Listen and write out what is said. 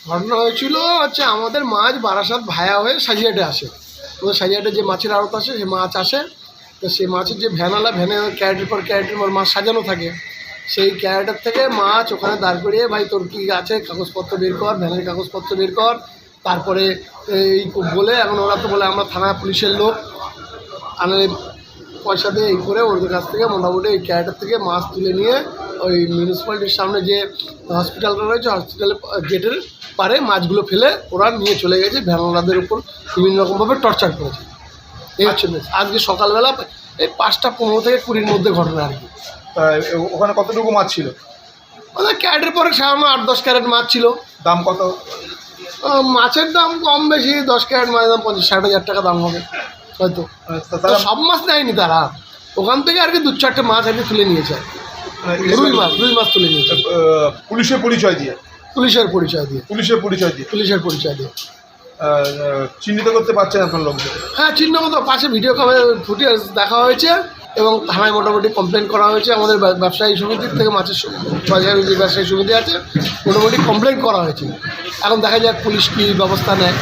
ঘটনা হয়েছিল হচ্ছে আমাদের মাছ বারাসাত ভায়া হয়ে সাজিয়াটে আসে। ওদের সাজিয়াটে যে মাছের আড়ত আসে সে মাছ আসে, তো সেই মাছের যে ভ্যানওয়ালা ভ্যানে ক্যারেটের পর ক্যারেটের পর মাছ সাজানো থাকে, সেই ক্যারেটের থেকে মাছ ওখানে দাঁড় করিয়ে ভাই তোর কী আছে কাগজপত্র বের কর, ভ্যানের কাগজপত্র বের কর। তারপরে এই বলে এখন ওরা তো বলে আমরা থানা পুলিশের লোক আনে পয়সা দিয়ে এই করে ওদের কাছ থেকে মোটামুটি এই ক্যারেটের থেকে মাছ তুলে নিয়ে ওই মিউনিসিপ্যালিটির সামনে যে হসপিটালটা রয়েছে হসপিটালের গেটের পারে মাছগুলো ফেলে ওরা নিয়ে চলে গেছে। ভ্যানওয়ালাদের উপর বিভিন্ন রকমভাবে টর্চার করেছে। এই হচ্ছে আজকে সকালবেলা এই 5টা 15 থেকে 20-র মধ্যে ঘটনা আর কি। ওখানে কতটুকু মাছ ছিল? ওদের ক্যারেটের পরে সাধারণত 8-10 ক্যারেট মাছ ছিল। দাম কত? মাছের দাম কম বেশি 10 ক্যারেট মাছের দাম 50-60 হাজার টাকা দাম হবে হয়তো। সব মাছ নেয়নি তারা, ওখান থেকে আর কি 2-4টে মাছ আর কি তুলে নিয়েছে। রুই মাছ তুলে নিয়েছে পুলিশের পরিচয় দিয়ে। পুলিশের পরিচয় দিয়ে চিহ্নিত করতে পারছেন আপনার লোকজন? হ্যাঁ, চিহ্নগত পাশে ভিডিও ফুটেজ দেখা হয়েছে এবং থানায় মোটামুটি কমপ্লেন করা হয়েছে। আমাদের ব্যবসায়ী সমিতির থেকে মাছের বাজারের যে ব্যবসায়ী সমিতি আছে মোটামুটি কমপ্লেন করা হয়েছে। এখন দেখা যাক পুলিশ কী ব্যবস্থা নেয়।